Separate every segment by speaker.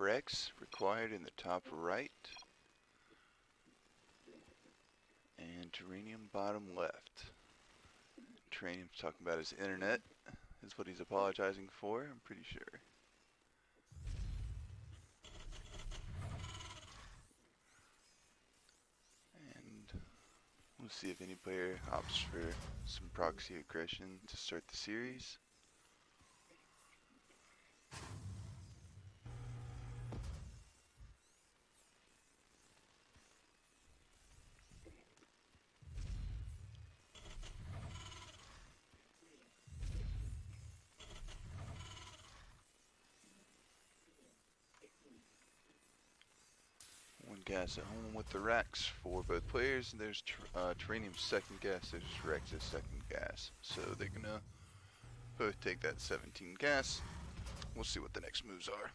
Speaker 1: RexRequired in the top right, and Terranium bottom left. Terranium's talking about his internet, is what he's apologizing for, I'm pretty sure. And we'll see if any player opts for some proxy aggression to start the series. One gas at home with the Rex for both players. And there's Terranium's second gas, there's Rex's second gas. So they're gonna both take that 17 gas. We'll see what the next moves are.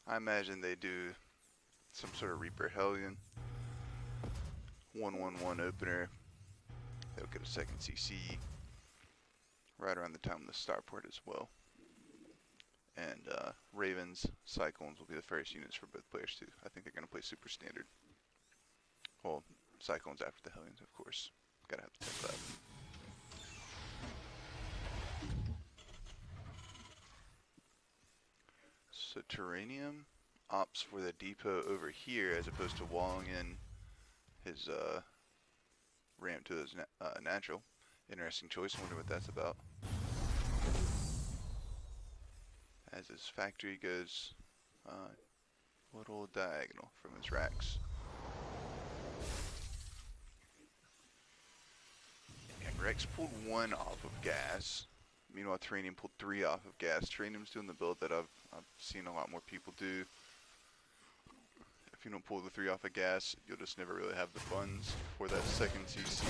Speaker 1: I imagine they do some sort of Reaper Hellion. 1-1-1 opener. They'll get a second CC right around the time of the starport as well. And Ravens, Cyclones will be the first units for both players too. I think they're going to play super standard. Well, Cyclones after the Hellions, of course. Gotta have to take that. So Terranium opts for the depot over here as opposed to walling in his ramp to his natural. Interesting choice, I wonder what that's about. As his factory goes little diagonal from his racks. And Rex pulled 1 off of gas. Meanwhile, Terranium pulled 3 off of gas. Terranium's doing the build that I've seen a lot more people do. If you don't pull the 3 off of gas, you'll just never really have the funds for that second CC.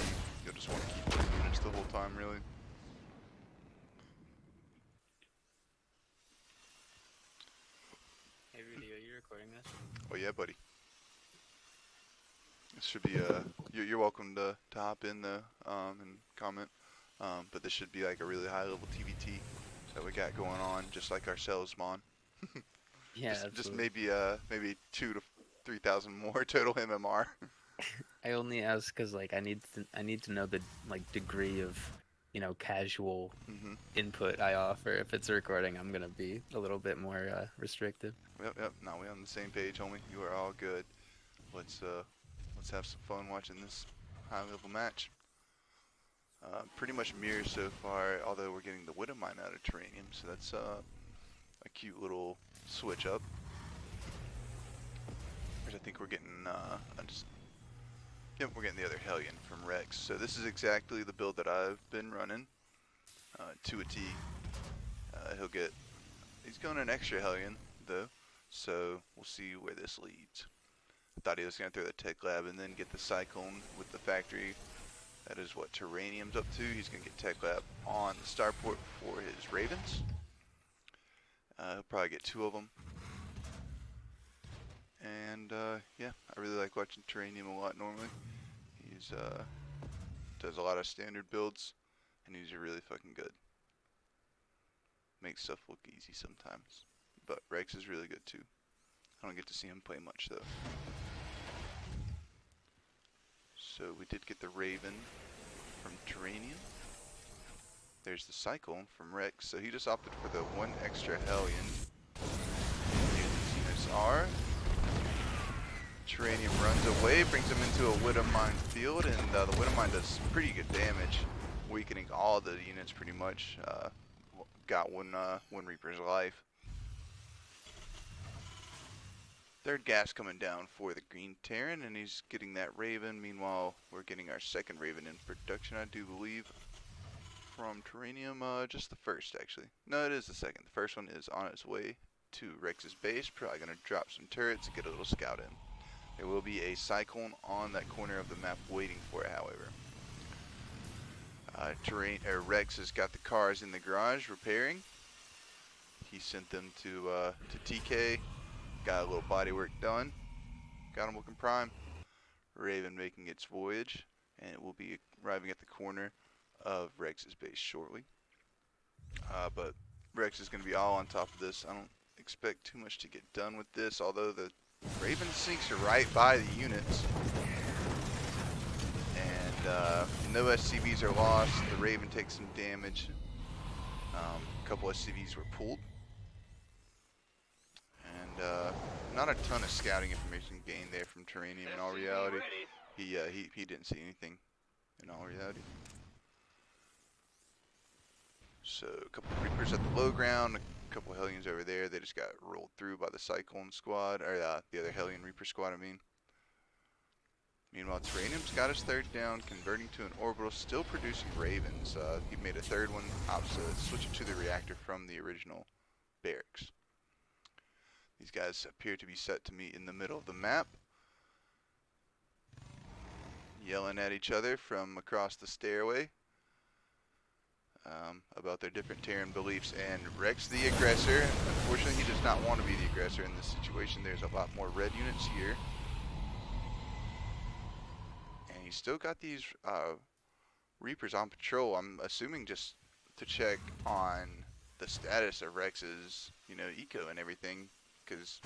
Speaker 1: You'll just want to keep putting units the whole time, really.
Speaker 2: Hey Rudy, are you recording this?
Speaker 1: Oh yeah, buddy. This should be you're welcome to hop in the and comment. But this should be like a really high level TVT that we got going on, just like our Mon.
Speaker 2: Yeah,
Speaker 1: just maybe 2,000 to 3,000 more total MMR.
Speaker 2: I only ask because like I need to know the like degree of casual input I offer. If it's a recording, I'm gonna be a little bit more restrictive.
Speaker 1: Yep. Now we're on the same page, homie. You are all good. Let's have some fun watching this high level match. Pretty much mirrors so far, although we're getting the Widow Mine out of Terranium, so that's a cute little switch up. Whereas I think we're getting we're getting the other Hellion from Rex. So this is exactly the build that I've been running to a T. He's going an extra Hellion though, so we'll see where this leads. I thought he was going to throw the Tech Lab and then get the Cyclone with the factory. That is what Terranium's up to. He's going to get Tech Lab on the starport for his Ravens. He'll probably get 2 of them. And yeah, I really like watching Terranium a lot normally. He's does a lot of standard builds, and he's really fucking good. Makes stuff look easy sometimes. But Rex is really good too. I don't get to see him play much though. So we did get the Raven from Terranium. There's the Cyclone from Rex. So he just opted for the 1 extra Hellion. Here these units are. Terranium runs away, brings him into a Widow Mine field, and the Widow Mine does pretty good damage, weakening all the units pretty much. Got one Reaper's life. Third gas coming down for the Green Terran, and he's getting that Raven. Meanwhile, we're getting our second Raven in production, I do believe, from Terranium. Just the first, actually. No, it is the second. The first one is on its way to Rex's base. Probably going to drop some turrets and get a little scout in. There will be a Cyclone on that corner of the map waiting for it, however. Rex has got the cars in the garage repairing. He sent them to TK. Got a little body work done. Got him looking prime. Raven making its voyage, and it will be arriving at the corner of Rex's base shortly. But Rex is going to be all on top of this. I don't expect too much to get done with this, although the Raven sinks are right by the units. And no SCVs are lost. The Raven takes some damage. A couple SCVs were pulled. And not a ton of scouting information gained there from Terranium in all reality. He didn't see anything in all reality. So a couple of Reapers at the low ground, a couple of Hellions over there. They just got rolled through by the Cyclone squad, or the other Hellion Reaper squad, I mean. Meanwhile, Terranium's got his third down, converting to an orbital, still producing Ravens. He made a third one, switching to the reactor from the original barracks. These guys appear to be set to meet in the middle of the map, yelling at each other from across the stairway about their different Terran beliefs. And Rex, the aggressor, unfortunately he does not want to be the aggressor in this situation. There's a lot more red units here. And he's still got these Reapers on patrol, I'm assuming just to check on the status of Rex's, eco and everything. Because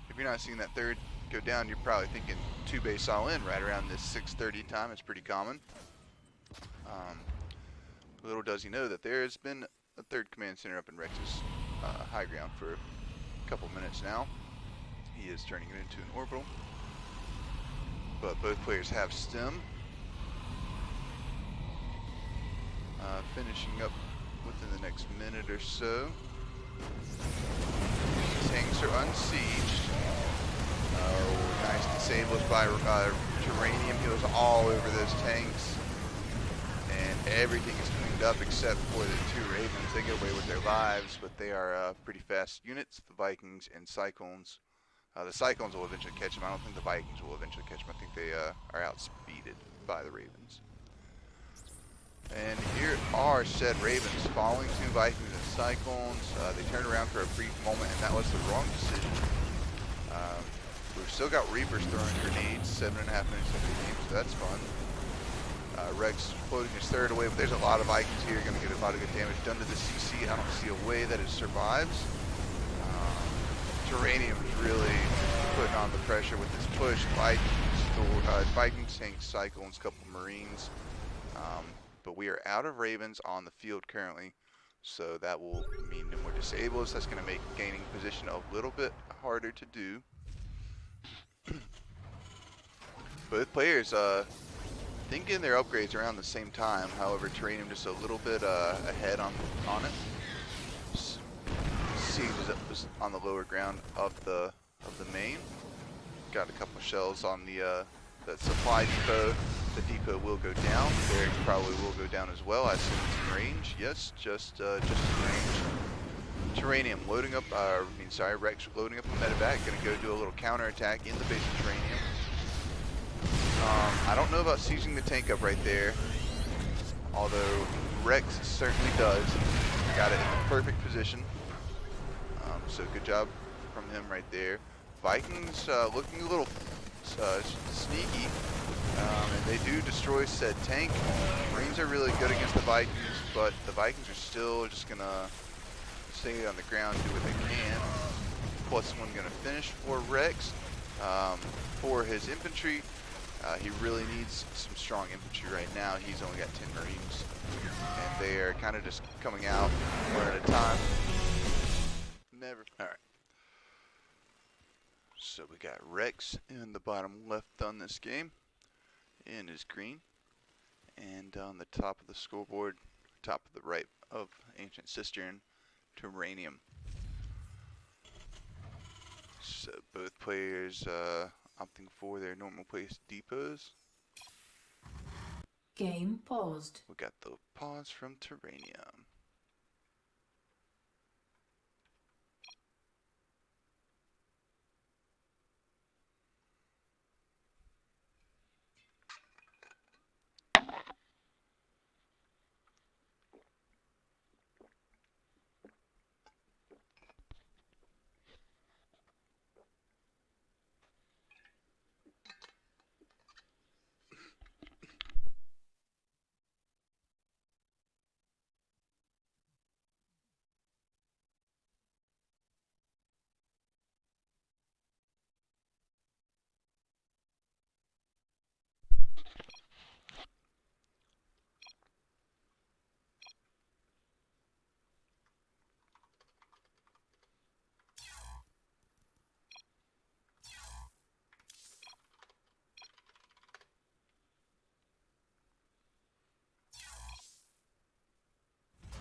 Speaker 1: if you're not seeing that third go down, you're probably thinking 2 base all in right around this 6:30 time. It's pretty common. Little does he know that there has been a third command center up in Rex's high ground for a couple minutes now. He is turning it into an orbital. But both players have stem. Finishing up within the next minute or so. Tanks are unsieged. Oh, nice disables by Terranium. He was all over those tanks. And everything is cleaned up except for the 2 Ravens. They get away with their lives, but they are pretty fast units, the Vikings and Cyclones. The Cyclones will eventually catch them. I don't think the Vikings will eventually catch them. I think they are outspeeded by the Ravens. And here are said Ravens falling to Vikings and Cyclones. They turned around for a brief moment, and that was the wrong decision. We've still got Reapers throwing grenades, 7.5 minutes into the game, so that's fun. Rex floating his third away, but there's a lot of Vikings here, going to get a lot of good damage done to the CC. I don't see a way that it survives. Terranium is really putting on the pressure with this push. Vikings, tanks, Cyclones, couple Marines. But we are out of Ravens on the field currently, so that will mean no more disables. That's going to make gaining position a little bit harder to do. Both players thinking their upgrades around the same time. However, Terranium just a little bit ahead on it. Siege is on the lower ground of the main. Got a couple shells on the that supply depot. The depot will go down. Barracks probably will go down as well. I assume it's in range. Yes, just in range. Terranium loading up. Rex loading up a medevac. Gonna go do a little counterattack in the base of Terranium. I don't know about seizing the tank up right there, although Rex certainly does. Got it in the perfect position. So good job from him right there. Vikings looking a little sneaky, and they do destroy said tank. Marines are really good against the Vikings, but the Vikings are still just gonna stay on the ground, do what they can. +1 gonna finish for Rex. For his infantry, he really needs some strong infantry right now. He's only got 10 Marines, and they are kind of just coming out one at a time. Never. Alright. So we got Rex in the bottom left on this game, in his green, and on the top of the scoreboard, top of the right of Ancient Cistern, Terranium. So both players opting for their normal place depots.
Speaker 3: Game paused.
Speaker 1: We got the pause from Terranium.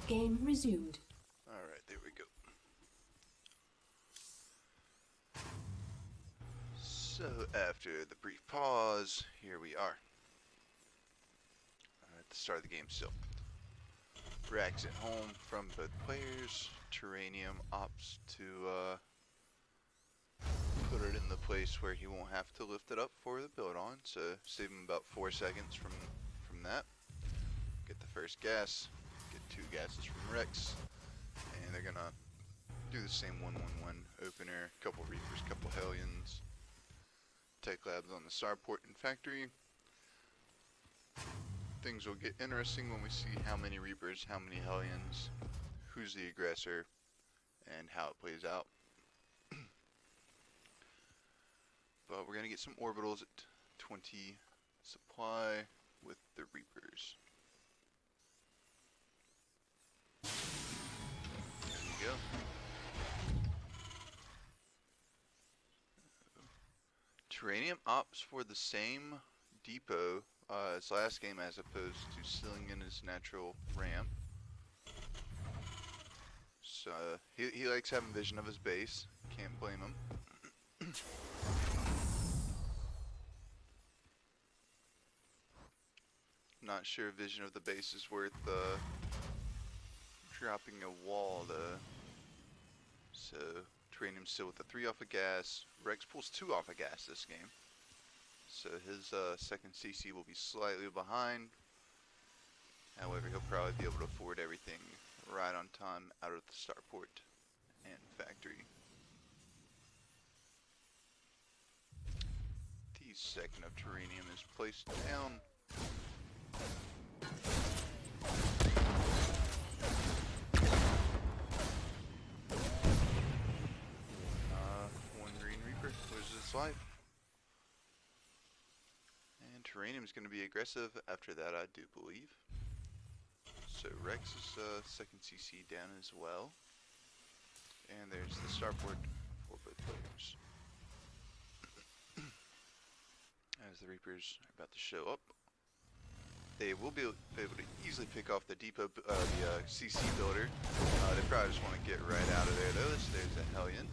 Speaker 3: Game resumed.
Speaker 1: Alright, there we go. So, after the brief pause, here we are. At the start of the game still. Rex at home from both players. Terranium opts to put it in the place where he won't have to lift it up for the build on, so save him about 4 seconds from that. Get the first gas, get 2 gases from Rex, and they're gonna do the same 1-1-1 opener, couple Reapers, couple Hellions. Tech labs on the starport and factory. Things will get interesting when we see how many Reapers, how many Hellions, who's the aggressor, and how it plays out. But we're going to get some orbitals at 20 supply with the Reapers. There you go. Terranium opts for the same depot as last game as opposed to sealing in his natural ramp. So he likes having vision of his base. Can't blame him. Not sure vision of the base is worth dropping a wall though. So Terranium still with the 3 off of gas. Rex pulls 2 off of gas this game. So his second CC will be slightly behind. However, he'll probably be able to afford everything right on time out of the starport and factory. The second of Terranium is placed down. One Green Reaper loses its life. And Terranium is going to be aggressive after that, I do believe. So Rex's second CC down as well. And there's the starport for both players. As the Reapers are about to show up, they will be able to easily pick off the depot, the CC builder. They probably just want to get right out of there though. There's a Hellion.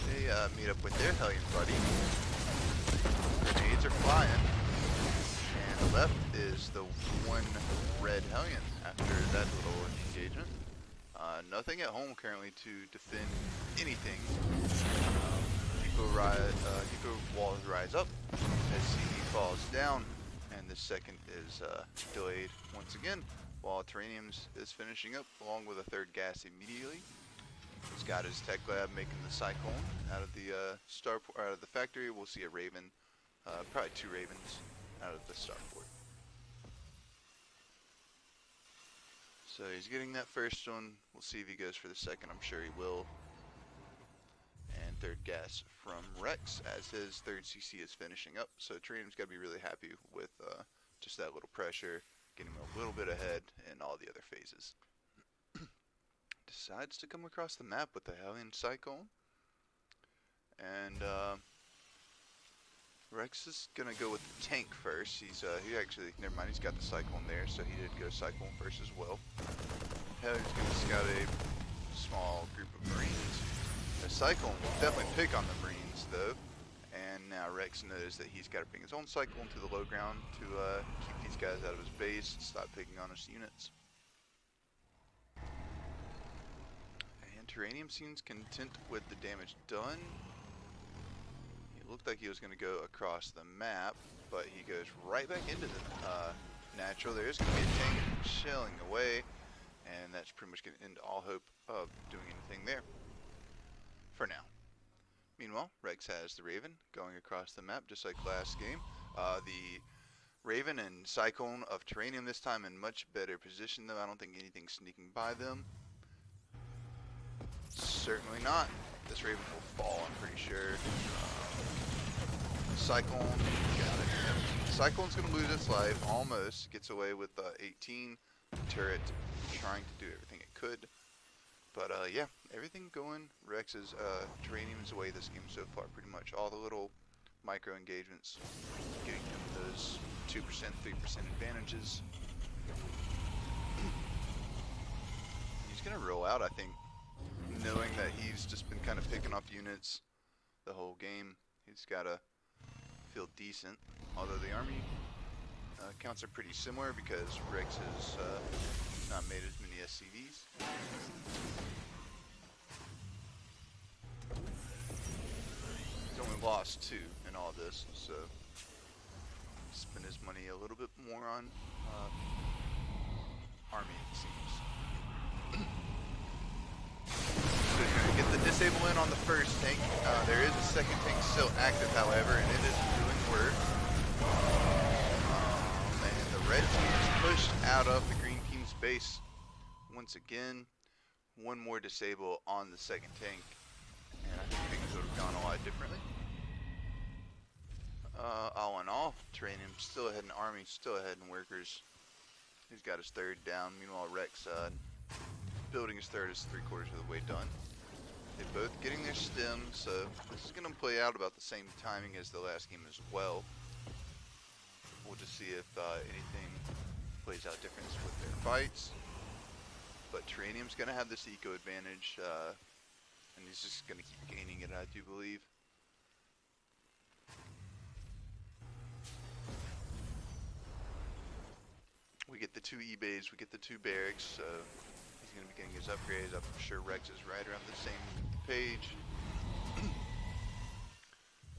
Speaker 1: They meet up with their Hellion buddy. Grenades are flying. And left is the one red Hellion after that little engagement. Nothing at home currently to defend anything. Depot walls rise up as CE falls down, and the second is delayed once again, while Terranium is finishing up along with a third gas immediately. He's got his tech lab making the cyclone out of the out of the factory. We'll see a Raven, probably 2 Ravens out of the starport. So he's getting that first one. We'll see if he goes for the second. I'm sure he will. And third gas from Rex as his third CC is finishing up. So Terranium's got to be really happy with just that little pressure, getting him a little bit ahead in all the other phases. Decides to come across the map with the Hellion Cyclone. And Rex is gonna go with the tank first. He actually, never mind, he's got the Cyclone there, so he did go Cyclone first as well. Hellion's gonna scout a small group of Marines. The Cyclone will definitely pick on the Marines though, and now Rex knows that he's got to bring his own Cyclone to the low ground to keep these guys out of his base and stop picking on his units. And Terranium seems content with the damage done. Looked like he was going to go across the map, but he goes right back into the natural. There is going to be a tank shelling away, and that's pretty much going to end all hope of doing anything there for now. Meanwhile, Rex has the Raven going across the map just like last game. The Raven and Cyclone of Terranium this time in much better position though. I don't think anything's sneaking by them. Certainly not. This Raven will fall, I'm pretty sure. Cyclone, got it. Yep. Cyclone's going to lose its life, almost. Gets away with 18. Turret trying to do everything it could. But yeah, everything going Rex's Terranium's way this game so far, pretty much. All the little micro engagements, getting him those 2%, 3% advantages. gonna roll out, I think, knowing that he's just been kind of picking off units the whole game. He's gotta feel decent. Although the army counts are pretty similar because Rex has not made as many SCVs. He's only lost 2 in all this, so spend his money a little bit more on army, it seems. So he's going to get the disable in on the first tank. There is a second tank still active, however, and it is doing work. And the red team is pushed out of the green team's base once again. One more disable on the second tank, and I think things would have gone a lot differently. All in all, Terranium still ahead in army, still ahead in workers. He's got his third down. Meanwhile, Rex building his third is 3/4 of the way done. They're both getting their stems, so this is going to play out about the same timing as the last game as well. We'll just see if anything plays out different with their fights. But Terranium's going to have this eco advantage, and he's just going to keep gaining it, I do believe. We get the 2 E-bays, we get the 2 barracks, so he's going to be getting his upgrades. I'm sure Rex is right around the same page.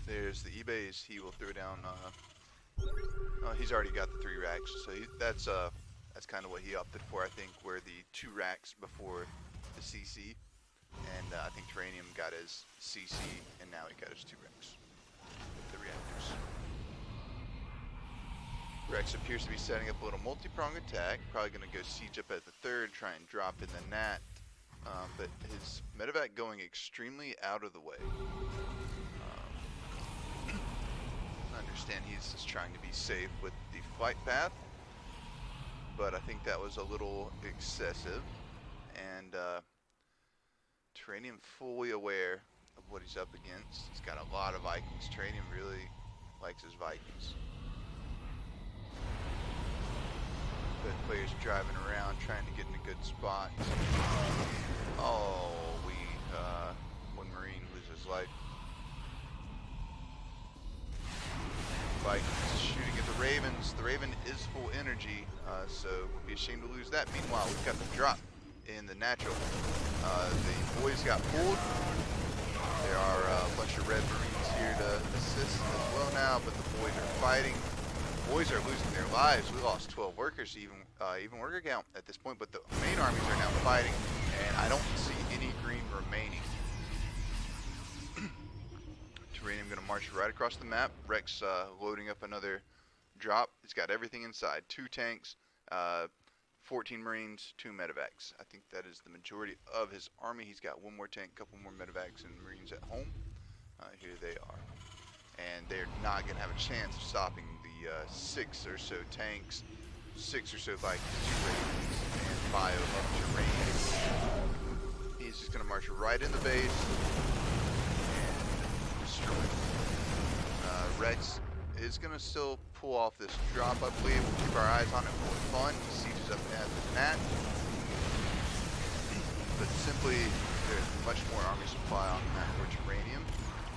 Speaker 1: There's the E-bays. He will throw down. He's already got the 3 racks, so that's kind of what he opted for. I think were the 2 racks before the CC, and I think Terranium got his CC, and now he got his 2 racks with the reactors. Rex appears to be setting up a little multi-prong attack. Probably going to go siege up at the 3rd, try and drop in the Nat. But his medevac going extremely out of the way. I understand he's just trying to be safe with the flight path, but I think that was a little excessive. And Terranium fully aware of what he's up against. He's got a lot of Vikings. Terranium really likes his Vikings. Both players driving around, trying to get in a good spot. Oh, one Marine loses life. Vikings shooting at the Ravens. The Raven is full energy, so it would be a shame to lose that. Meanwhile, we've got the drop in the natural. The boys got pulled. There are a bunch of red Marines here to assist as well now, but the boys are fighting. Boys are losing their lives. We lost 12 workers, even worker count at this point, but the main armies are now fighting, and I don't see any green remaining. Terranium going to march right across the map. Rex loading up another drop. He's got everything inside. 2 tanks, 14 Marines, 2 medevacs. I think that is the majority of his army. He's got 1 more tank, a couple more medevacs and Marines at home. Here they are. And they're not going to have a chance of stopping the 6 or so tanks, 6 or so Vikings, 2 Ravens, and 5 of Terranium. He's just going to march right in the base and destroy it. Rex is going to still pull off this drop, I believe. We'll keep our eyes on it for fun. He sieges up at the Nat. But simply, there's much more army supply on the map for Terranium.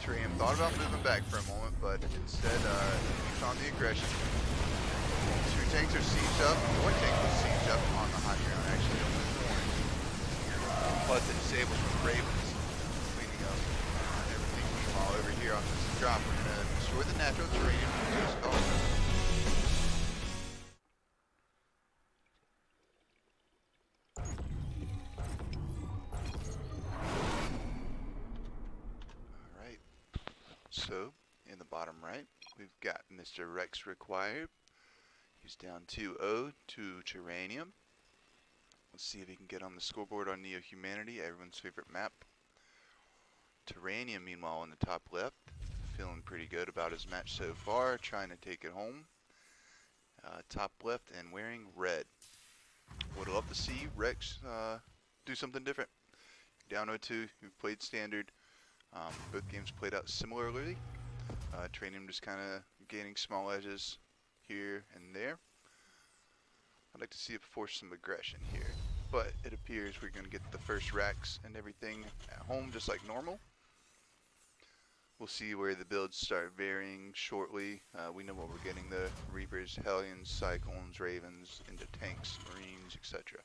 Speaker 1: Terranium thought about moving back for a moment, but instead keeps on the aggression. 2 tanks are sieged up. 1 tank was sieged up on the high ground, actually only 1. But the disabled from the Ravens cleaning up everything. Meanwhile, over here on this drop, we're going to destroy the natural Terranium just cause. So, in the bottom right, we've got Mr. RexRequired. He's down 2-0 to Terranium. Let's see if he can get on the scoreboard on Neo Humanity, everyone's favorite map. Terranium, meanwhile, in the top left, feeling pretty good about his match so far, trying to take it home. Top left and wearing red. Would love to see Rex do something different. Down 0-2, we've played standard. Both games played out similarly. Terranium just kind of gaining small edges here and there. I'd like to see it force some aggression here. but it appears we're going to get the first racks and everything at home just like normal. We'll see where the builds start varying shortly. We know what we're getting: the Reapers, Hellions, Cyclones, Ravens, into tanks, Marines, etc.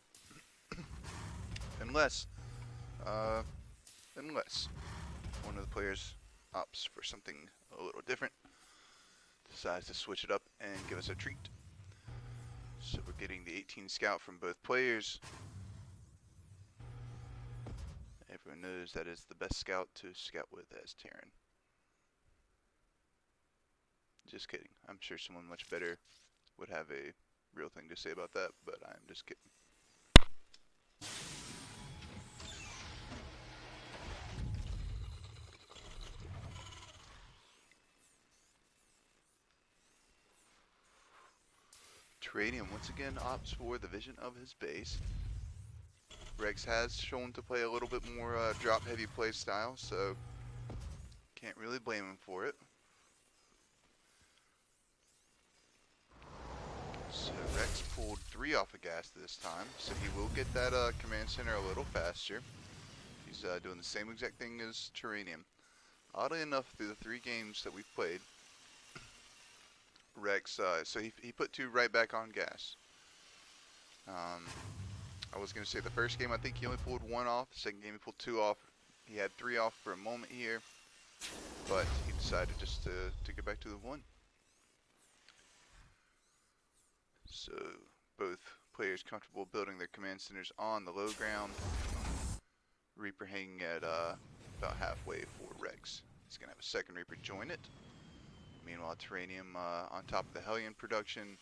Speaker 1: Unless, uh, unless one of the players opts for something a little different, decides to switch it up and give us a treat. So we're getting the 18 scout from both players. Everyone knows that is the best scout to scout with as Terran. Just kidding. I'm sure someone much better would have a real thing to say about that, but I'm just kidding. Terranium once again opts for the vision of his base. Rex has shown to play a little bit more drop heavy play style, so can't really blame him for it. So Rex pulled 3 off of gas this time, so he will get that command center a little faster. He's doing the same exact thing as Terranium. Oddly enough, through the 3 games that we've played, Rex, so he put 2 right back on gas. I was going to say the first game I think he only pulled 1 off, the second game he pulled 2 off. He had 3 off for a moment here, but he decided just to get back to the 1. So both players comfortable building their command centers on the low ground. Reaper hanging at about halfway for Rex. He's going to have a second Reaper join it. Meanwhile, Terranium on top of the Hellion production,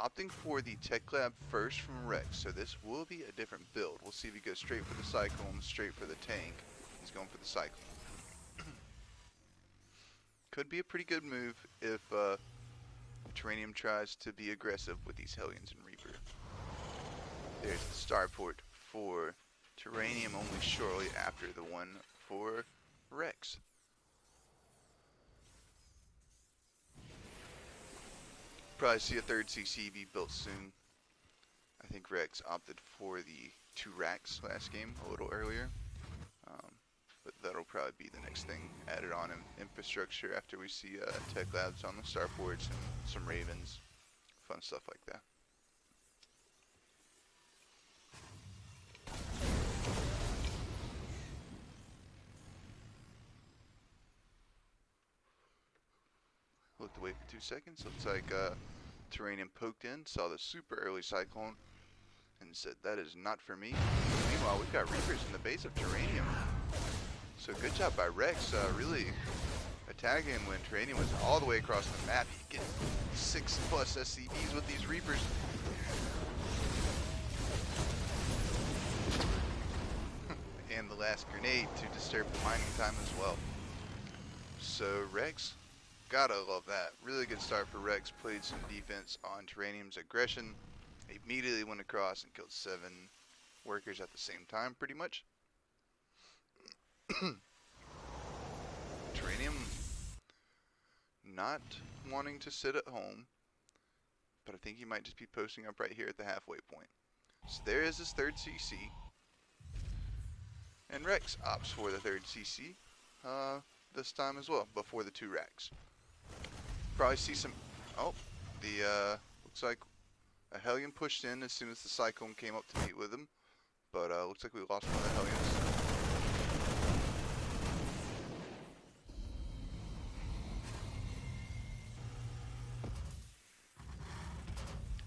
Speaker 1: opting for the Tech Lab first from Rex. So this will be a different build. We'll see if he goes straight for the Cyclone, straight for the tank. He's going for the Cyclone. Could be a pretty good move if Terranium tries to be aggressive with these Hellions and Reaper. There's the starport for Terranium only shortly after the one for Rex. Probably see a third CC be built soon. I think Rex opted for the 2 racks last game a little earlier. But that'll probably be the next thing added on in infrastructure after we see tech labs on the starports and some Ravens. Fun stuff like that. Looked away for 2 seconds. Looks like Terranium poked in, saw the super early Cyclone, and said, "That is not for me." Meanwhile, we've got Reapers in the base of Terranium. So good job by Rex, really attacking when Terranium was all the way across the map. He get 6+ SCVs with these Reapers. And the last grenade to disturb the mining time as well. So Rex, gotta love that. Really good start for Rex. Played some defense on Terranium's aggression. Immediately went across and killed 7 workers at the same time, pretty much. Terranium not wanting to sit at home, but I think he might just be posting up right here at the halfway point. So there is his third CC. And Rex opts for the third CC this time as well, before the 2 racks. Probably see some, oh, the, looks like a Hellion pushed in as soon as the Cyclone came up to meet with him. But looks like we lost one of the Hellions.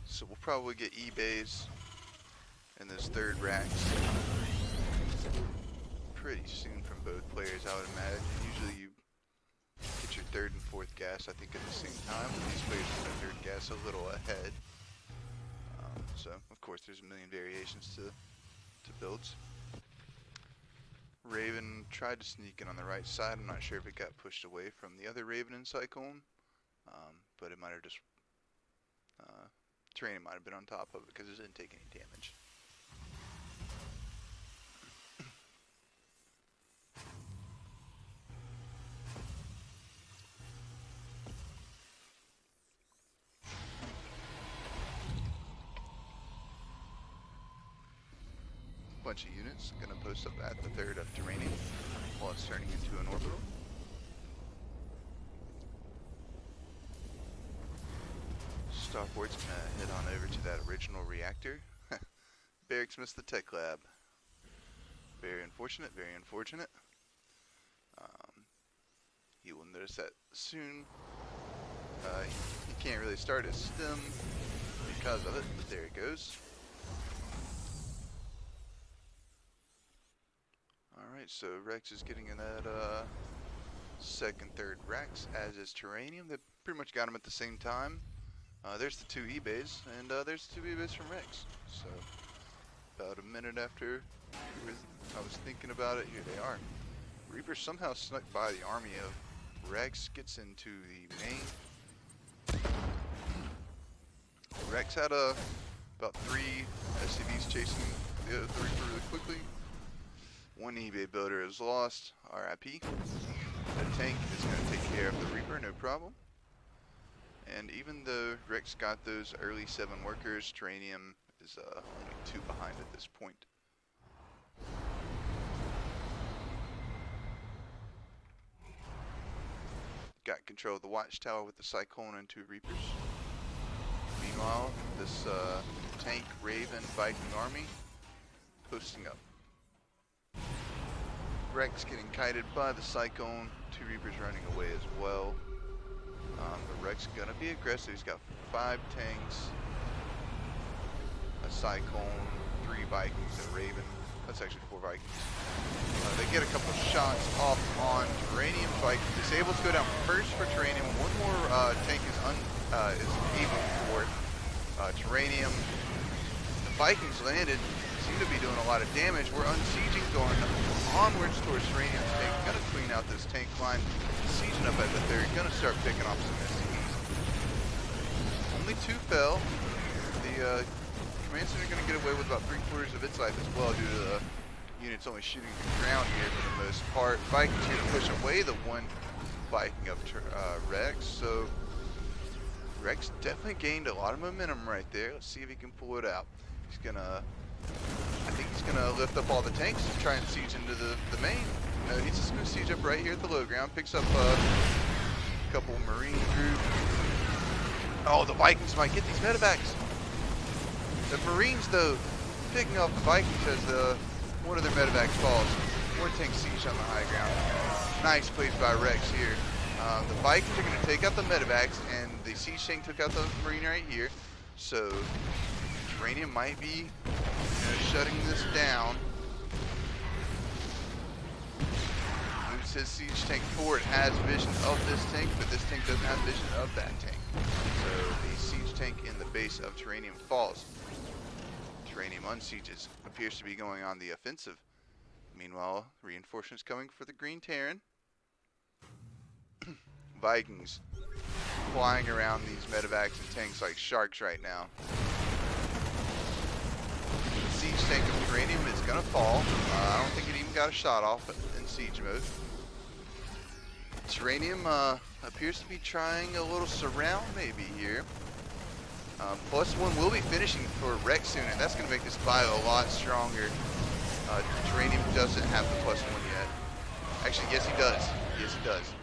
Speaker 1: So we'll probably get E-bays in those 3rd racks pretty soon from both players, I would imagine. Usually you get your 3rd and 4th gas, I think, at the same time. These players get their 3rd gas a little ahead. So, of course, there's a million variations to builds. Raven tried to sneak in on the right side. I'm not sure if it got pushed away from the other Raven and Cyclone, but it might have just, Terranium might have been on top of it because it didn't take any damage. bunch of units gonna post up at the third of Terranium while it's turning into an orbital. Starport's gonna head on over to that original reactor. Barracks missed the tech lab. Very unfortunate, very unfortunate. He will notice that soon. He can't really start his stem because of it, but there it goes. Alright, so Rex is getting in that second, third racks, as is Terranium. They pretty much got him at the same time. There's the two eBays, and there's the two eBays from Rex. So, about a minute after I was thinking about it, here they are. Reaper somehow snuck by the army of Rex, gets into the main. Rex had about 3 SCVs chasing the Reaper really quickly. One eBay builder is lost, RIP. The tank is going to take care of the Reaper, no problem. And even though Rex got those early 7 workers, Terranium is only 2 behind at this point. Got control of the watchtower with the Cyclone and 2 Reapers. Meanwhile, this tank, Raven, Viking army posting up. Rex getting kited by the Cyclone, 2 Reapers running away as well. But Rex gonna be aggressive. He's got 5 tanks, a Cyclone, 3 Vikings, a Raven. That's actually 4 Vikings. They get a couple of shots off on Terranium. Viking disabled to go down first for Terranium. One more tank is able for Terranium. The Vikings landed, seem to be doing a lot of damage. We're unsieging, going onwards towards Terranium's tank. Gonna clean out this tank line. Sieging up at the third. Gonna start picking off some SCVs. Only 2 fell. The command center gonna get away with about 3/4 of its life as well, due to the units only shooting the ground here for the most part. Vikings here to push away the 1 Viking of Rex. So Rex definitely gained a lot of momentum right there. Let's see if he can pull it out. He's gonna, I think he's gonna lift up all the tanks and try and siege into the main. No, he's just gonna siege up right here at the low ground. Picks up a couple Marine group. Oh, the Vikings might get these medevacs. The Marines, though, picking off the Vikings as one of their medevacs falls. One tank siege on the high ground. Nice plays by Rex here. The Vikings are going to take out the medevacs, and the siege tank took out the Marine right here. So Terranium might be shutting this down. Moves his siege tank forward, has vision of this tank, but this tank doesn't have vision of that tank. So the siege tank in the base of Terranium falls. Terranium unsieges, appears to be going on the offensive. Meanwhile, reinforcements coming for the Green Terran. Vikings flying around these medevacs and tanks like sharks right now. The siege tank of Terranium is gonna fall. I don't think it even got a shot off in siege mode. Terranium appears to be trying a little surround maybe here. +1 will be finishing for Rex soon, and that's going to make this bio a lot stronger. Terranium doesn't have the +1 yet. Actually, yes he does. Yes he does.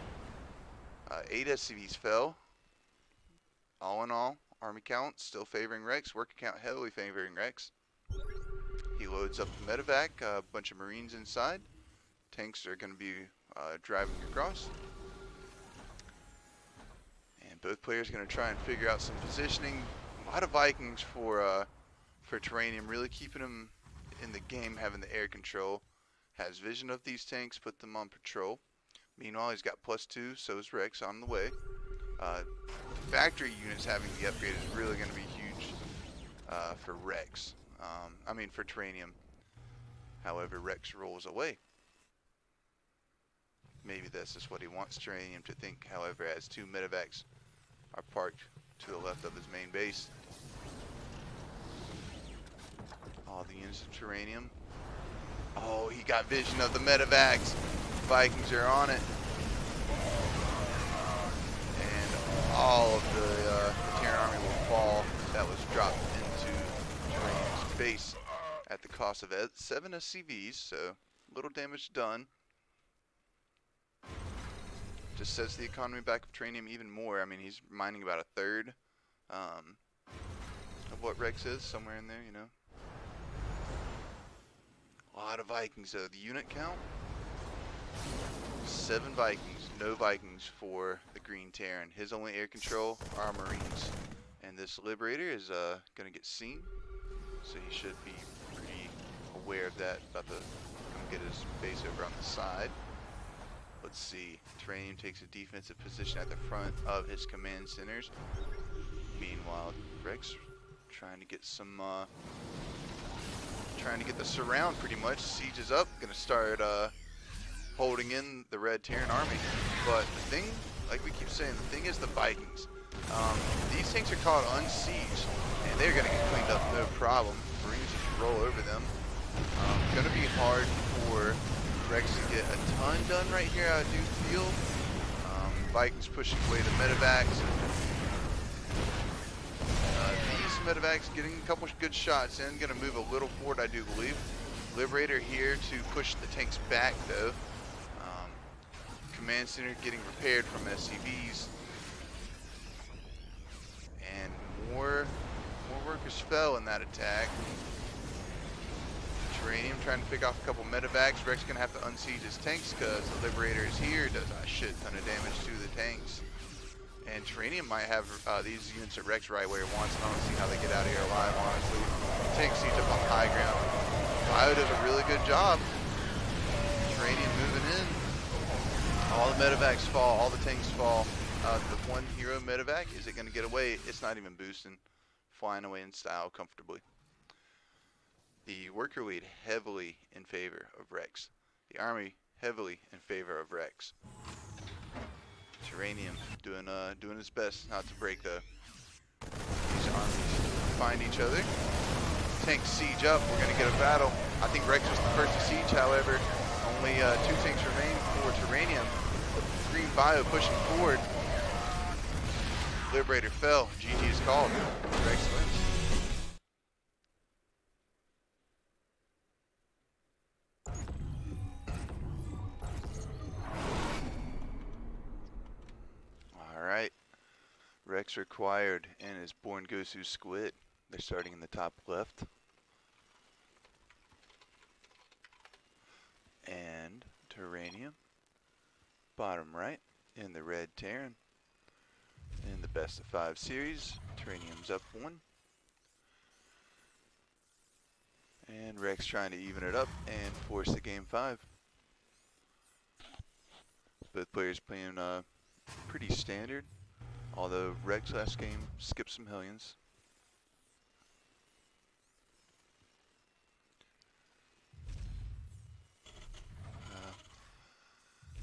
Speaker 1: 8 SCVs fell. All in all, army count still favoring Rex. Worker count heavily favoring Rex. He loads up the medevac, a bunch of Marines inside. Tanks are going to be driving across. And both players are going to try and figure out some positioning. A lot of Vikings for Terranium, really keeping him in the game, having the air control. Has vision of these tanks, put them on patrol. Meanwhile, he's got +2, so is Rex on the way. Factory units having the upgrade is really going to be huge for Rex. For Terranium. However, Rex rolls away. Maybe that's just what he wants Terranium to think. However, as 2 medevacs are parked to the left of his main base. All the units of Terranium. Oh, he got vision of the medevacs. Vikings are on it. And all of the Terran army will fall. That was dropped into Terranium's base at the cost of 7 SCVs, so little damage done. Just sets the economy back of Terranium even more. I mean, he's mining about a third of what Rex is, somewhere in there, you know. A lot of Vikings, though. The unit count, 7 Vikings, no Vikings for the Green Terran. His only air control are Marines. And this Liberator is going to get seen, so he should be pretty aware of that. About to come get his base over on the side. Let's see. Terranium takes a defensive position at the front of his command centers. Meanwhile, Rex trying to get some, trying to get the surround pretty much. Siege is up. Gonna start holding in the Red Terran army. But the thing, like we keep saying, the thing is the Vikings. These tanks are called unsieged, and they're gonna get cleaned up no problem. Marines just roll over them. Gonna be hard for Rex to get a ton done right here, I do feel. Vikings pushing away the medevacs. These medevacs getting a couple good shots in. Gonna move a little forward, I do believe. Liberator here to push the tanks back, though. Command center getting repaired from SCVs. And more workers fell in that attack. Terranium trying to pick off a couple medevacs. Rex gonna have to unsiege his tanks because the Liberator is here, does a shit ton of damage to the tanks. And Terranium might have these units at Rex right where he wants. I don't see how they get out of here alive, honestly. Tank siege up on the high ground. Bio does a really good job. Terranium moving in. All the medevacs fall, all the tanks fall. The one hero medevac, is it gonna get away? It's not even boosting. Flying away in style comfortably. The worker lead heavily in favor of Rex. The army heavily in favor of Rex. Terranium doing his best not to break though. These armies find each other. Tanks siege up. We're gonna get a battle. I think Rex was the first to siege. However, only 2 tanks remain for Terranium. Green Bio pushing forward. Liberator fell. GG is called. Rex wins. Alright, RexRequired and his Born Gosu Squid. They're starting in the top left. And Terranium, bottom right, in the Red Terran. In the best of 5 series, Terranium's up 1. And Rex trying to even it up and force the game 5. Both players playing pretty standard, although Rex last game skipped some Hellions.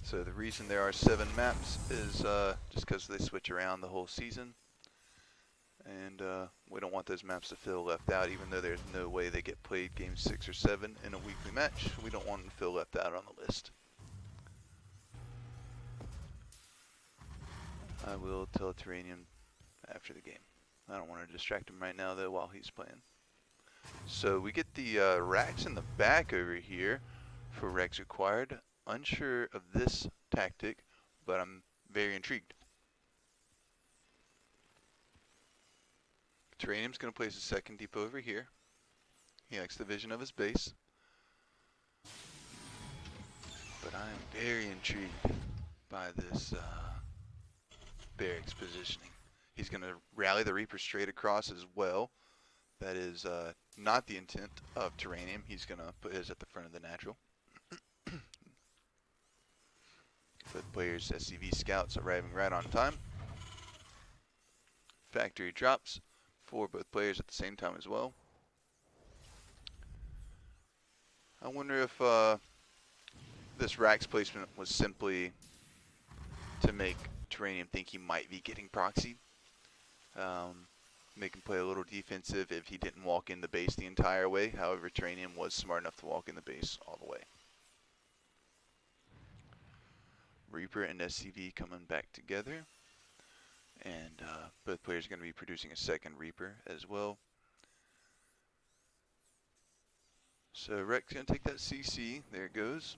Speaker 1: So the reason there are 7 maps is just because they switch around the whole season. And we don't want those maps to feel left out, even though there's no way they get played game 6 or 7 in a weekly match. We don't want them to feel left out on the list. I will tell Terranium after the game. I don't want to distract him right now though while he's playing. So we get the racks in the back over here for RexRequired. Unsure of this tactic, but I'm very intrigued. Terranium's going to place a second depot over here. He likes the vision of his base. But I am very intrigued by this barracks positioning. He's going to rally the Reaper straight across as well. That is not the intent of Terranium. He's going to put his at the front of the natural. Both players' SCV scouts arriving right on time. Factory drops for both players at the same time as well. I wonder if this racks placement was simply to make Terranium think he might be getting proxied. Make him play a little defensive if he didn't walk in the base the entire way. However, Terranium was smart enough to walk in the base all the way. Reaper and SCV coming back together. And both players are going to be producing a second Reaper as well. So Rex gonna take that CC. There it goes.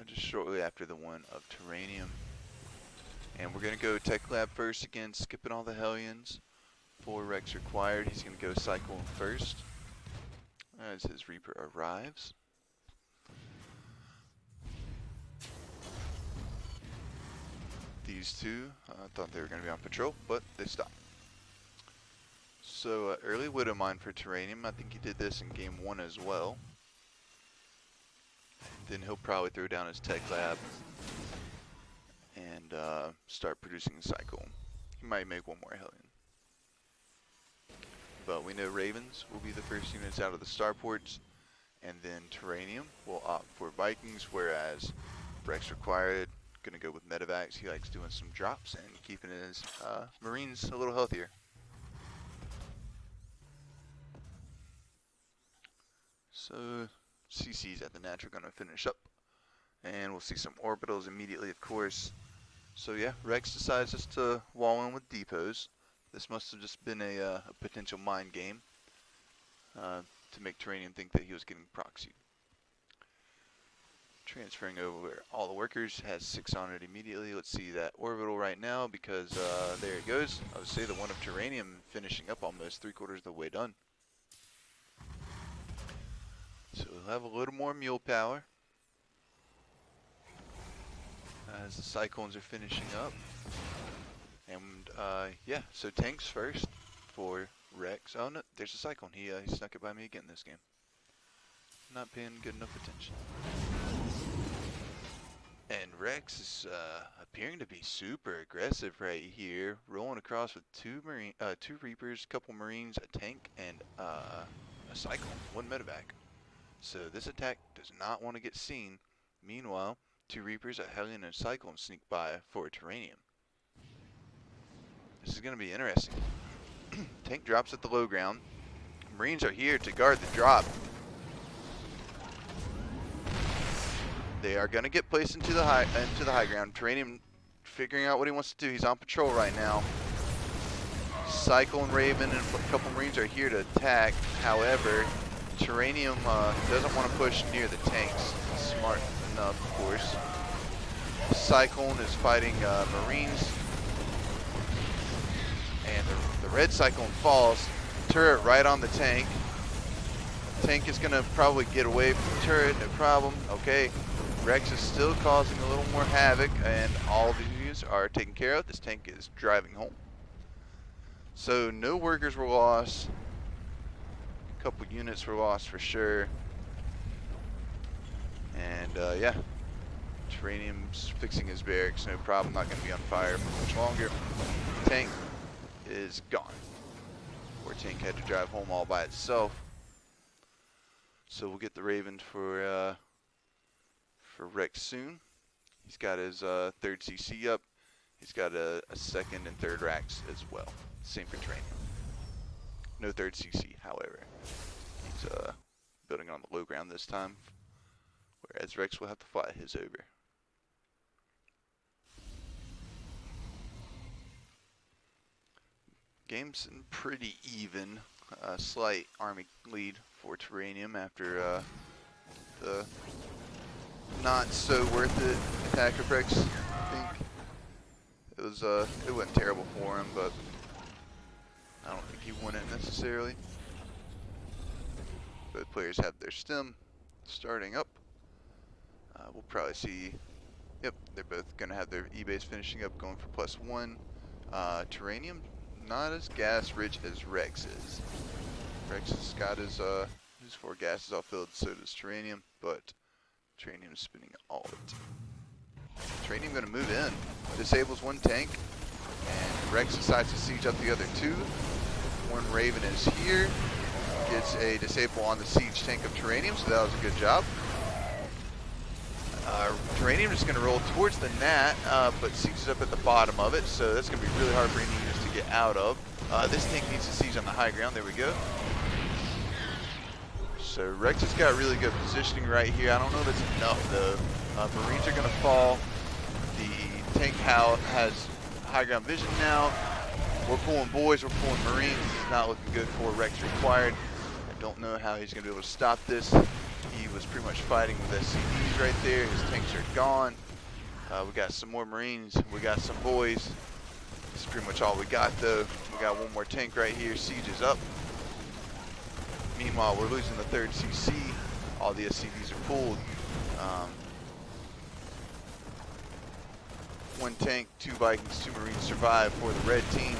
Speaker 1: Just shortly after the one of Terranium. And we're gonna go Tech Lab first again, skipping all the Hellions. For RexRequired, he's gonna go Cyclone first. As his Reaper arrives. These two thought they were gonna be on patrol, but they stopped. So early Widow Mine for Terranium. I think he did this in game 1 as well. Then he'll probably throw down his Tech Lab and start producing a Cycle. He might make one more Hellion. But we know Ravens will be the first units out of the starports, and then Terranium will opt for Vikings, whereas RexRequired gonna go with Medevacs. He likes doing some drops and keeping his Marines a little healthier. So CC's at the natural gonna finish up, and we'll see some orbitals immediately, of course. So yeah, Rex decides just to wall in with depots. This must have just been a potential mind game to make Terranium think that he was getting proxied. Transferring over all the workers, has 6 on it immediately. Let's see that orbital right now, because there it goes. I would say the one of Terranium finishing up almost 3/4 of the way done. So we'll have a little more mule power as the Cyclones are finishing up. And yeah, so tanks first for Rex. Oh no, there's a Cyclone. He snuck it by me again this game. Not paying good enough attention. And Rex is appearing to be super aggressive right here, rolling across with two Reapers, couple Marines, a tank, and a Cyclone, one medevac. So this attack does not want to get seen. Meanwhile, 2 Reapers, a Hellion, and a Cyclone sneak by for Terranium. This is going to be interesting. Tank drops at the low ground. Marines are here to guard the drop. They are going to get placed into the high ground. Terranium figuring out what he wants to do. He's on patrol right now. Cyclone, Raven, and a couple Marines are here to attack. However, Terranium doesn't want to push near the tanks. Smart enough, of course. Cyclone is fighting Marines. And the red Cyclone falls. Turret right on the tank. Tank is going to probably get away from the turret, no problem. Okay, Rex is still causing a little more havoc, and all of these are taken care of. This tank is driving home. So no workers were lost. A couple units were lost for sure. And yeah, Terranium's fixing his barracks, no problem. Not going to be on fire for much longer. Tank is gone. Poor tank had to drive home all by itself. So we'll get the Raven for Rex soon. He's got his 3rd CC up. He's got a 2nd and 3rd racks as well. Same for Terranium. No 3rd CC, however. He's building on the low ground this time, whereas Rex will have to fly his over. Game's pretty even. Slight army lead for Terranium after the not so worth it attack of Rex. I think it wasn't terrible for him, but I don't think he won it necessarily. Both players have their stem starting up. We'll probably see. Yep, they're both gonna have their E-base finishing up, going for +1. Terranium not as gas rich as Rex is. Rex has got his 4 gases all filled, so does Terranium, but Terranium is spinning all of it. Terranium gonna move in, disables 1 tank, and Rex decides to siege up the other 2. 1 Raven is here, gets a disable on the siege tank of Terranium, so that was a good job. Terranium is going to roll towards the Nat, but sieges up at the bottom of it, so that's going to be really hard for any units to get out of. This tank needs to siege on the high ground. There we go. So Rex has got really good positioning right here. I don't know if it's enough, though. Marines are going to fall. The tank has high ground vision now. We're pulling boys, we're pulling Marines. It's not looking good for RexRequired. I don't know how he's going to be able to stop this. He was pretty much fighting with SCVs right there. His tanks are gone. We got some more Marines. We got some boys. This is pretty much all we got though. We got one more tank right here. Siege is up. Meanwhile, we're losing the 3rd CC. All the SCVs are pulled. One tank, 2 Vikings, 2 Marines survive for the red team.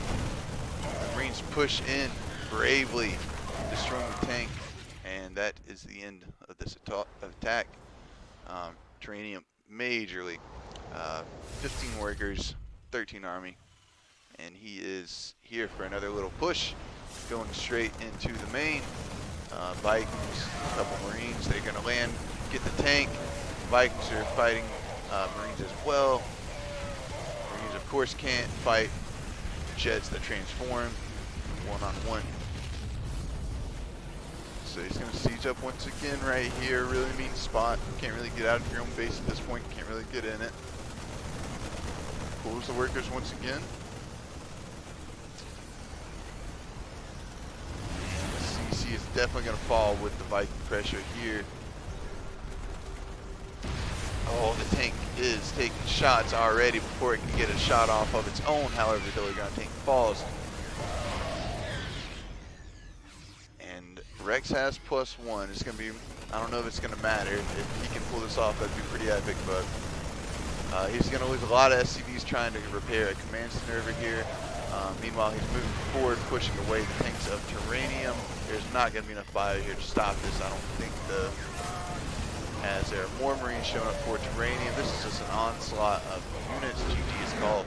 Speaker 1: The Marines push in bravely, destroying the tank, and that is the end of this attack. Terranium majorly. 15 workers, 13 army, and he is here for another little push, going straight into the main. Vikings, a couple Marines, they're gonna land, get the tank. Vikings are fighting Marines as well. Marines of course can't fight jets that transform one-on-one. So he's gonna siege up once again right here, really mean spot. Can't really get out of your own base at this point, can't really get in it. Pulls the workers once again. The CC is definitely going to fall with the Viking pressure here. Oh, the tank is taking shots already before it can get a shot off of its own. However, the Gun tank falls. And Rex has +1. It's going to be, I don't know if it's going to matter. If he can pull this off, that'd be pretty epic, but he's going to lose a lot of SCVs trying to repair a command center over here. Meanwhile, he's moving forward, pushing away the tanks of Terranium. There's not going to be enough bio here to stop this, I don't think, as there are more Marines showing up for Terranium. This is just an onslaught of units. GG is called.